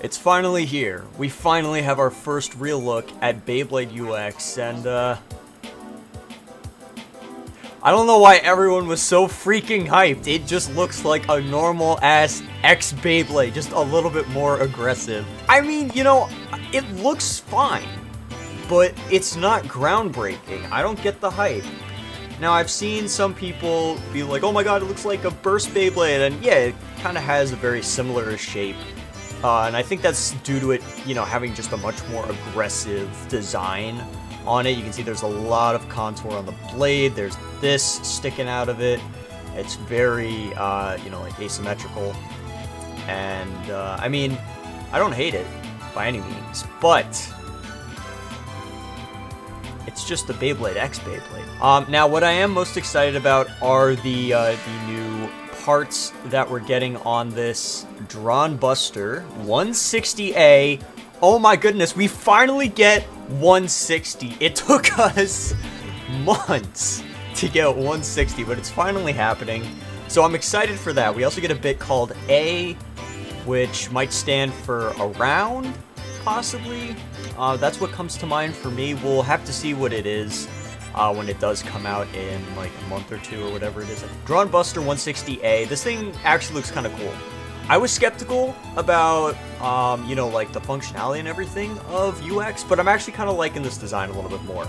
It's finally here. We finally have our first real look at Beyblade UX, and I don't know why everyone was so freaking hyped. It just looks like a normal-ass X Beyblade, just a little bit more aggressive. I mean, you know, it looks fine, but it's not groundbreaking. I don't get the hype. Now, I've seen some people be like, oh my god, it looks like a Burst Beyblade, and yeah, it kind of has a very similar shape. And I think that's due to it, you know, having just a much more aggressive design on it. You can see there's a lot of contour on the blade. There's this sticking out of it. It's very, you know, like asymmetrical. And, I mean, I don't hate it by any means, but it's just the Beyblade X Beyblade. Now, what I am most excited about are the new parts that we're getting on this Dran Buster 160A. Oh my goodness, we finally get 160. It took us months to get 160, but it's finally happening. So I'm excited for that. We also get a bit called A, which might stand for around, possibly. That's what comes to mind for me. We'll have to see what it is when it does come out in like a month or two or whatever it is. Dran Buster 160A. This thing actually looks kind of cool. I was skeptical about, you know, like the functionality and everything of UX, but I'm actually kind of liking this design a little bit more.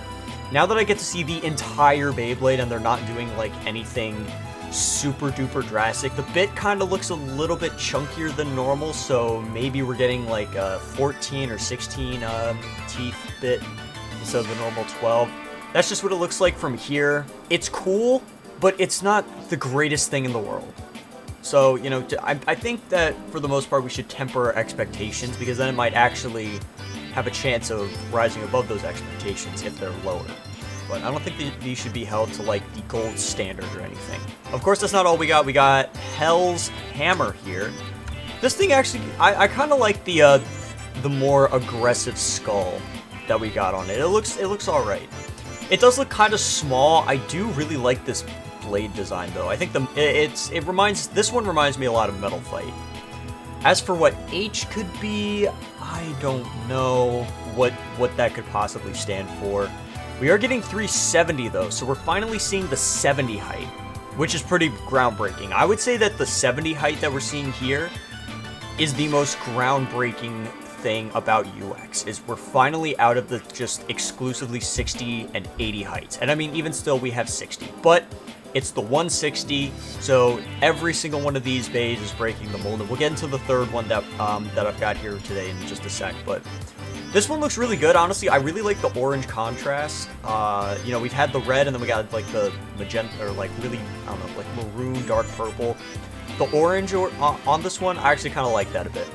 Now that I get to see the entire Beyblade and they're not doing like anything super duper drastic, the bit kind of looks a little bit chunkier than normal, so maybe we're getting like a 14 or 16 teeth bit instead of the normal 12. That's just what it looks like from here. It's cool, but it's not the greatest thing in the world. So, you know, I think that for the most part we should temper our expectations, because then it might actually have a chance of rising above those expectations if they're lower. But I don't think these should be held to like the gold standard or anything. Of course, that's not all we got. We got Hell's Hammer here. This thing actually, I kind of like the more aggressive skull that we got on it. It looks all right. It does look kind of small. I do really like this blade design though. I think this one reminds me a lot of Metal Fight. As for what H could be, I don't know what that could possibly stand for. We are getting 370 though, so we're finally seeing the 70 height, which is pretty groundbreaking. I would say that the 70 height that we're seeing here is the most groundbreaking thing about UX, is we're finally out of the just exclusively 60 and 80 heights. And I mean, even still, we have 60, but it's the 160, so every single one of these bays is breaking the mold. And we'll get into the third one that I've got here today in just a sec, but this one looks really good. Honestly, I really like the orange contrast. You know, we've had the red, and then we got like the magenta, or like really, I don't know, like maroon, dark purple. The orange on this one, I actually kind of like that a bit.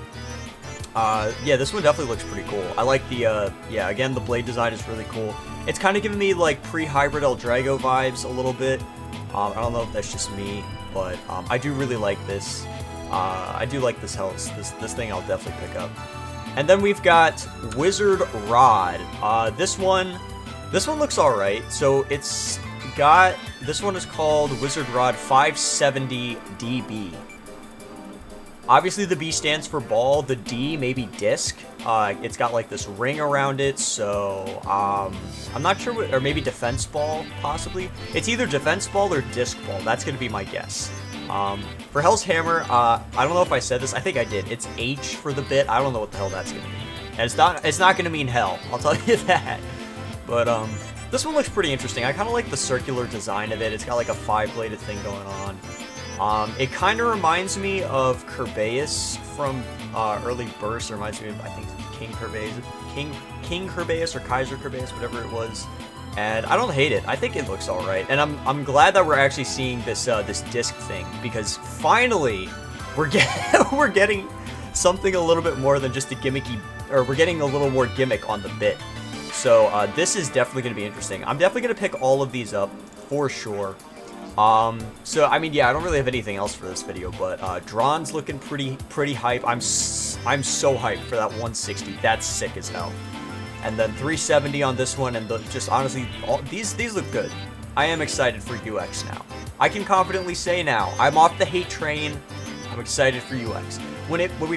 Yeah, this one definitely looks pretty cool. I like the, yeah, again, the blade design is really cool. It's kind of giving me like pre-hybrid El Drago vibes a little bit. I don't know if that's just me, but I do really like this. I do like this this thing I'll definitely pick up. And then we've got Wizard Rod. This one looks alright. So it's got, this one is called Wizard Rod 570 DB. Obviously the B stands for ball, the D maybe disc. It's got like this ring around it, so I'm not sure what, or maybe defense ball, possibly. It's either defense ball or disc ball. That's gonna be my guess. For Hell's Hammer, I don't know if I said this. I think I did. It's H for the bit. I don't know what the hell that's gonna mean. And it's not gonna mean hell, I'll tell you that. But this one looks pretty interesting. I kind of like the circular design of it. It's got like a 5-bladed thing going on. It kind of reminds me of Kerbeus from early Burst. It reminds me of, I think, King Kerbeus or Kaiser Kerbeus, whatever it was. And I don't hate it. I think it looks all right. And I'm glad that we're actually seeing this this disc thing, because finally we're getting something a little bit more than just a gimmicky, or we're getting a little more gimmick on the bit. So this is definitely going to be interesting. I'm definitely going to pick all of these up for sure. So I mean, yeah, I don't really have anything else for this video, but Dran's looking pretty hype. I'm so hyped for that 160. That's sick as hell. And then 370 on this one, and just honestly, these look good. I am excited for UX now. I can confidently say now, I'm off the hate train. I'm excited for UX. when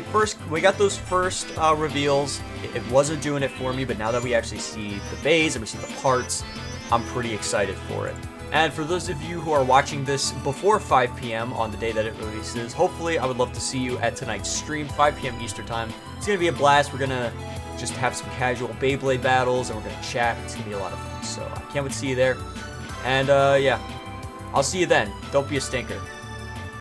we got those first reveals, it wasn't doing it for me, but now that we actually see the bays and we see the parts, I'm pretty excited for it. And for those of you who are watching this before 5 p.m. on the day that it releases, hopefully I would love to see you at tonight's stream, 5 p.m. Eastern time. It's going to be a blast. We're going to just have some casual Beyblade battles, and we're going to chat. It's going to be a lot of fun, so I can't wait to see you there. And yeah, I'll see you then. Don't be a stinker.